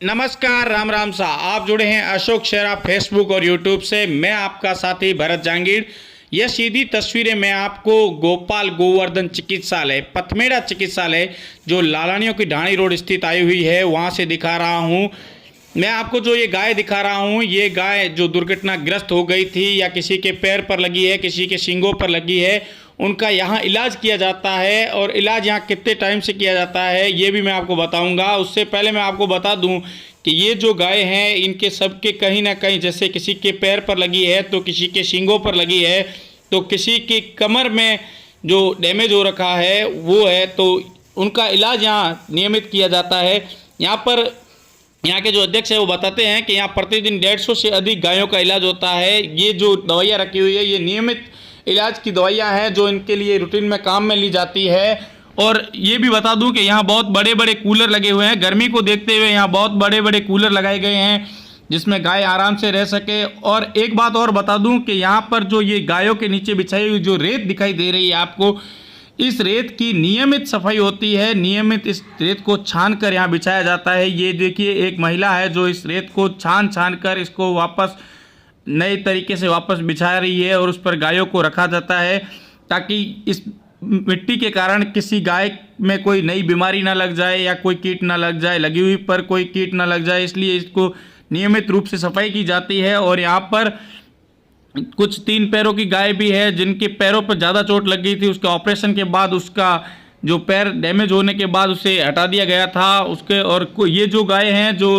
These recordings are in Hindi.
नमस्कार, राम राम सा। आप जुड़े हैं अशोक शेरा फेसबुक और यूट्यूब से। मैं आपका साथी भरत जांगीर। यह सीधी तस्वीरें मैं आपको गोपाल गोवर्धन चिकित्सालय, पथमेड़ा चिकित्सालय, जो लालानियों की ढाणी रोड स्थित आई हुई है, वहां से दिखा रहा हूं। मैं आपको जो ये गाय दिखा रहा हूं, ये गाय जो दुर्घटनाग्रस्त हो गई थी या किसी के पैर पर लगी है, किसी के सींगों पर लगी है, उनका यहाँ इलाज किया जाता है। और इलाज यहाँ कितने टाइम से किया जाता है ये भी मैं आपको बताऊंगा। उससे पहले मैं आपको बता दूं कि ये जो गाय हैं, इनके सबके कहीं ना कहीं, जैसे किसी के पैर पर लगी है तो किसी के सींगों पर लगी है, तो किसी की कमर में जो डैमेज हो रखा है वो है, तो उनका इलाज यहाँ नियमित किया जाता है। यहाँ के जो अध्यक्ष है वो बताते हैं कि यहाँ प्रतिदिन 150 से अधिक गायों का इलाज होता है। ये जो दवाइयाँ रखी हुई है, ये नियमित इलाज की दवाइयाँ हैं जो इनके लिए रूटीन में काम में ली जाती है। और ये भी बता दूं कि यहाँ बहुत बड़े बड़े कूलर लगे हुए हैं। गर्मी को देखते हुए यहाँ बहुत बड़े बड़े कूलर लगाए गए हैं जिसमें गाय आराम से रह सके। और एक बात और बता दूं कि यहाँ पर जो ये गायों के नीचे बिछाई हुई जो रेत दिखाई दे रही है आपको, इस रेत की नियमित सफाई होती है। नियमित इस रेत को छान कर यहाँ बिछाया जाता है। ये देखिए, एक महिला है जो इस रेत को छान कर इसको वापस नए तरीके से वापस बिछा रही है और उस पर गायों को रखा जाता है, ताकि इस मिट्टी के कारण किसी गाय में कोई नई बीमारी ना लग जाए या कोई कीट ना लग जाए, लगी हुई पर कोई कीट ना लग जाए, इसलिए इसको नियमित रूप से सफाई की जाती है। और यहाँ पर कुछ 3 पैरों की गाय भी है जिनके पैरों पर ज़्यादा चोट लग गई थी। उसके ऑपरेशन के बाद उसका जो पैर डैमेज होने के बाद उसे हटा दिया गया था उसके। और ये जो गाय हैं जो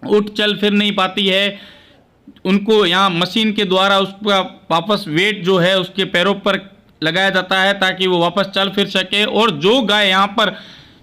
उठ चल फिर नहीं पाती है, उनको यहाँ मशीन के द्वारा उसका वापस वेट जो है उसके पैरों पर लगाया जाता है ताकि वो वापस चल फिर सके। और जो गाय यहाँ पर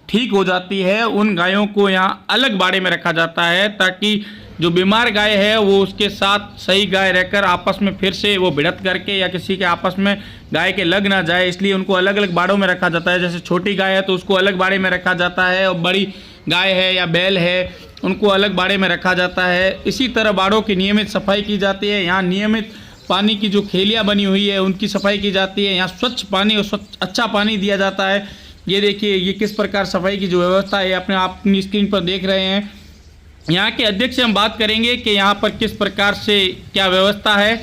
ठीक हो जाती है उन गायों को यहाँ अलग बाड़े में रखा जाता है, ताकि जो बीमार गाय है वो उसके साथ सही गाय रहकर आपस में फिर से वो भिड़त करके या किसी के आपस में गाय के लग ना जाए, इसलिए उनको अलग अलग बाड़ों में रखा जाता है। जैसे छोटी गाय है तो उसको अलग बाड़े में रखा जाता है, और बड़ी गाय है या बैल है उनको अलग बाड़े में रखा जाता है। इसी तरह बाड़ों की नियमित सफाई की जाती है। यहाँ नियमित पानी की जो खेलियाँ बनी हुई है उनकी सफाई की जाती है। यहाँ स्वच्छ पानी और स्वच्छ अच्छा पानी दिया जाता है। ये देखिए, ये किस प्रकार सफाई की जो व्यवस्था है अपने आप अपनी स्क्रीन पर देख रहे हैं। यहाँ के अध्यक्ष से हम बात करेंगे कि यहाँ पर किस प्रकार से क्या व्यवस्था है।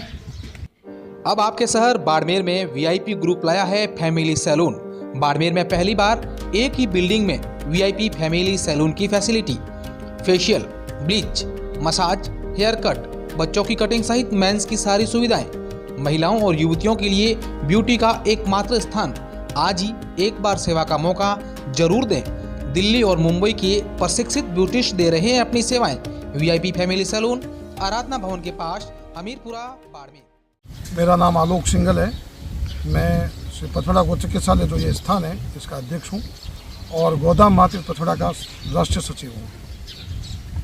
अब आपके शहर बाड़मेर में वीआईपी ग्रुप लाया है फैमिली सैलून। बाड़मेर में पहली बार एक ही बिल्डिंग में वीआईपी फैमिली सैलून की facility, facial, bleach, massage, hair cut, बच्चों की कटिंग सहित मेंस की सारी सुविधाएं, महिलाओं और युवतियों के लिए ब्यूटी का एकमात्र स्थान। आज ही एक बार सेवा का मौका जरूर दें। दिल्ली और मुंबई के प्रशिक्षित ब्यूटिस्ट दे रहे हैं अपनी सेवाएं। वीआईपी फैमिली सैलून, आराधना भवन के पास, हमीरपुरा, बाड़मेर। मेरा नाम आलोक सिंघल है। मैं श्री पथमेड़ा गौ चिकित्सालय जो ये स्थान है इसका अध्यक्ष हूँ और गोदाम मातृ पथमेड़ा का राष्ट्रीय सचिव हूँ।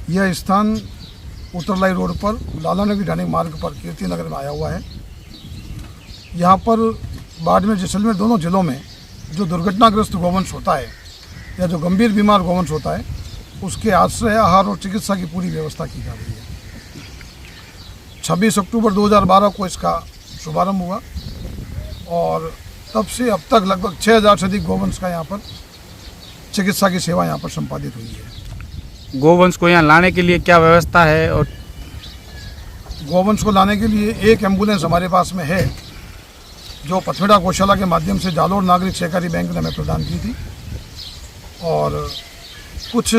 यह स्थान उत्तरलाई रोड पर लालानियों की ढाणी मार्ग पर कीर्ति नगर में आया हुआ है। यहाँ पर बाड़मेर जैसलमेर दोनों जिलों में जो दुर्घटनाग्रस्त गौवंश होता है या जो गंभीर बीमार गौवंश होता है उसके आश्रय, आहार और चिकित्सा की पूरी व्यवस्था की जा रही है। 26 अक्टूबर 2012 को इसका शुभारंभ हुआ और तब से अब तक लगभग 6000 से अधिक गौवंश का यहाँ पर चिकित्सा की सेवा यहाँ पर संपादित हुई है। गोवंश को यहाँ लाने के लिए क्या व्यवस्था है? और गोवंश को लाने के लिए एक एम्बुलेंस हमारे पास में है जो पथमेड़ा गौशाला के माध्यम से जालोर नागरिक सहकारी बैंक ने हमें प्रदान की थी। और कुछ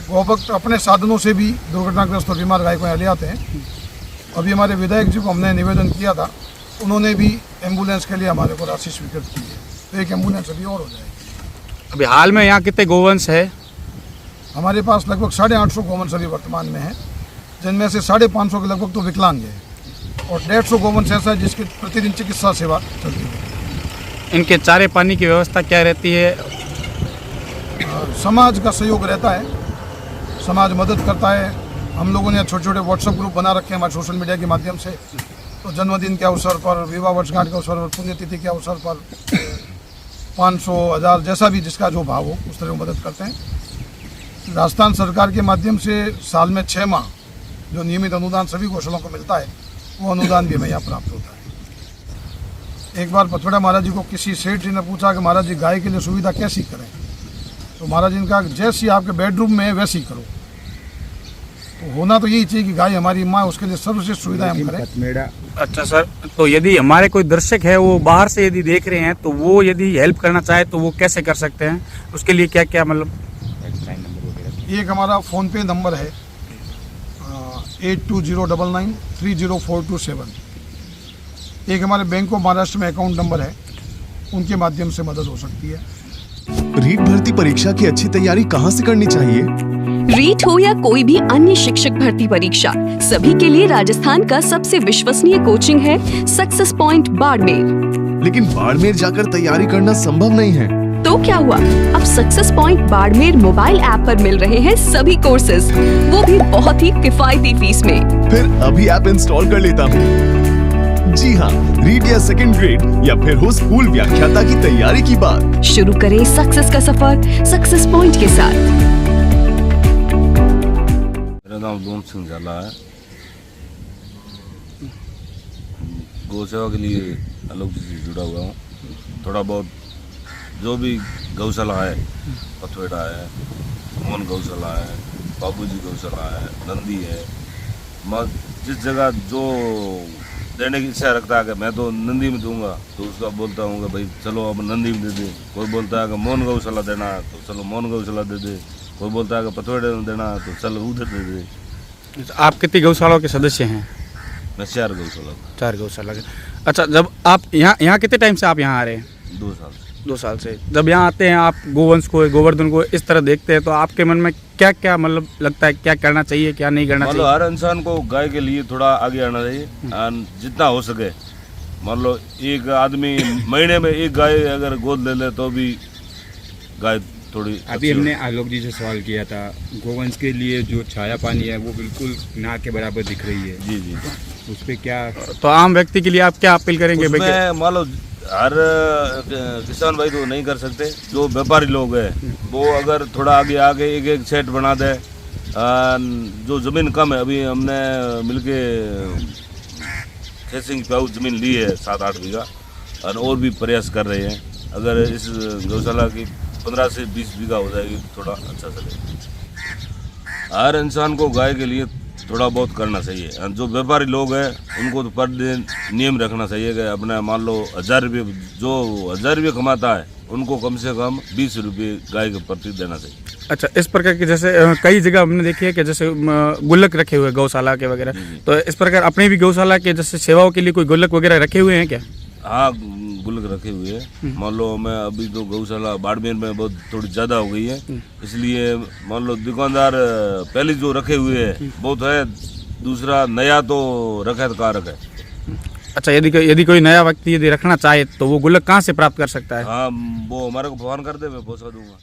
गौभक्त अपने साधनों से भी दुर्घटनाग्रस्त और बीमार गाय को यहाँ ले आते हैं। अभी हमारे विधायक जी को हमने निवेदन किया था, उन्होंने भी एम्बुलेंस के लिए हमारे को राशि स्वीकृत की है, तो एक एम्बुलेंस अभी और हो जाएगी। अभी हाल में यहाँ कितने गोवंश है? हमारे पास लगभग 850 गोवंश अभी वर्तमान में है, जिनमें से 550 के लगभग तो विकलांग है और 150 गोवंश ऐसा है जिसकी प्रतिदिन चिकित्सा सेवा चलती है। इनके चारे पानी की व्यवस्था क्या रहती है? समाज का सहयोग रहता है, समाज मदद करता है। हम लोगों ने छोटे छोटे व्हाट्सएप ग्रुप बना रखे हैं हमारे सोशल मीडिया के माध्यम से, तो जन्मदिन के अवसर पर, विवाह वर्षगांठ के अवसर पर, पुण्यतिथि के अवसर पर 500, 1000 जैसा भी जिसका जो भाव हो उस तरह मदद करते हैं। राजस्थान सरकार के माध्यम से साल में 6 माह जो नियमित अनुदान सभी गौशालों को मिलता है, वो अनुदान भी हमें यहाँ प्राप्त होता है। एक बार पथमेड़ा महाराज जी को किसी सेठ जी ने पूछा कि महाराज जी गाय के लिए सुविधा कैसी करें, तो महाराज जी ने कहा जैसी आपके बेडरूम में है वैसी करो। तो होना तो यही चाहिए कि गाय हमारी माँ, उसके लिए सर्वश्रेष्ठ सुविधाएं हम करें। अच्छा सर, तो यदि हमारे कोई दर्शक है वो बाहर से यदि देख रहे हैं तो वो यदि हेल्प करना चाहे तो वो कैसे कर सकते हैं? उसके लिए क्या क्या मतलब एक हमारा फ़ोनपे नंबर है 8209930427। एक हमारे बैंक ऑफ महाराष्ट्र में अकाउंट नंबर है, उनके माध्यम से मदद हो सकती है। रीट भर्ती परीक्षा की अच्छी तैयारी कहाँ से करनी चाहिए? रीट हो या कोई भी अन्य शिक्षक भर्ती परीक्षा, सभी के लिए राजस्थान का सबसे विश्वसनीय कोचिंग है सक्सेस पॉइंट बाड़मेर। लेकिन बाड़मेर जाकर तैयारी करना संभव नहीं है। तो क्या हुआ, अब success point Barmer mobile app पर मिल रहे हैं सभी कोर्सेज, वो भी बहुत ही किफायती फीस में। फिर अभी ऐप इंस्टॉल कर लेता हूँ। जी हाँ, रीट या सेकंड ग्रेड या फिर हो स्कूल व्याख्याता की तैयारी की बात। शुरू करें सक्सेस का सफर सक्सेस पॉइंट के साथ। मेरा नाम दोम सिंह झाला है। गौ सेवा के लिए आलोक जी से जुड़ा हुआ हूँ। थोड़ा बहुत जो भी गौशाला है, पथवेड़ा है, मोहन गौशाला है, बाबूजी गौशाला है, नंदी है, मैं जिस जगह जो देने की इच्छा रखता है कि मैं तो नंदी में दूंगा, तो उसका बोलता हूँ कि भाई चलो अब नंदी में दे दे। कोई बोलता है कि मोहन गौशाला देना है तो चलो मोहन गौशाला दे दे। कोई बोलता है कि पथवेड़े में देना है तो चलो उधर दे दे। आप कितनी गौशालाओं के सदस्य हैं? मैं 4 गौशाला का। 4 गौशाला के। अच्छा, जब आप यहाँ कितने टाइम से आप यहाँ आ रहे हैं? 2 साल से। 2 साल से। जब यहाँ आते हैं आप गोवंश को, गोवर्धन को इस तरह देखते हैं तो आपके मन में क्या क्या मतलब लगता है, क्या करना चाहिए, क्या नहीं करना मान लो चाहिए? हर इंसान को गाय के लिए थोड़ा आगे आना चाहिए और जितना हो सके। मान लो एक आदमी महीने में एक गाय अगर गोद ले ले तो भी गाय थोड़ी अभी हमने आलोक जी से सवाल किया था, गोवंश के लिए जो छाया पानी है वो बिल्कुल ना के बराबर दिख रही है, जी जी। उस पर क्या? तो आम व्यक्ति के लिए आप क्या अपील करेंगे? उसमें मान लो हर किसान भाई तो नहीं कर सकते, जो व्यापारी लोग हैं वो अगर थोड़ा आगे आगे एक एक सेट बना दे। जो ज़मीन कम है, अभी हमने मिलके खेसिंग पे ज़मीन ली है 7-8 बीघा, और भी प्रयास कर रहे हैं। अगर इस गौशाला की 15 से 20 बीघा हो जाएगी तो थोड़ा अच्छा चलेगा। हर इंसान को गाय के लिए थोड़ा बहुत करना चाहिए। और जो व्यापारी लोग हैं उनको तो पर दिन नियम रखना चाहिए कि अपना मान लो 1000 रुपये, जो 1000 रुपये कमाता है उनको कम से कम 20 रुपये गाय के प्रति देना चाहिए। अच्छा, इस प्रकार की जैसे कई जगह हमने देखी है कि जैसे गुल्लक रखे हुए गौशाला के वगैरह, तो इस प्रकार अपने भी गौशाला के जैसे सेवाओं के लिए कोई गुल्लक वगैरह रखे हुए हैं क्या? हाँ, गुल्लक रखे हुए हैं। मान लो मैं अभी तो गौशाला बाड़मेर में बहुत थोड़ी ज़्यादा हो गई है, इसलिए मान लो दुकानदार पहले जो रखे हुए हैं बहुत है, दूसरा नया तो रखा तो कहाँ रखा है। अच्छा, यदि कोई नया व्यक्ति यदि रखना चाहे तो वो गुल्लक कहाँ से प्राप्त कर सकता है? हाँ, वो हमारे को फोन कर दे, मैं पहुँचा दूंगा।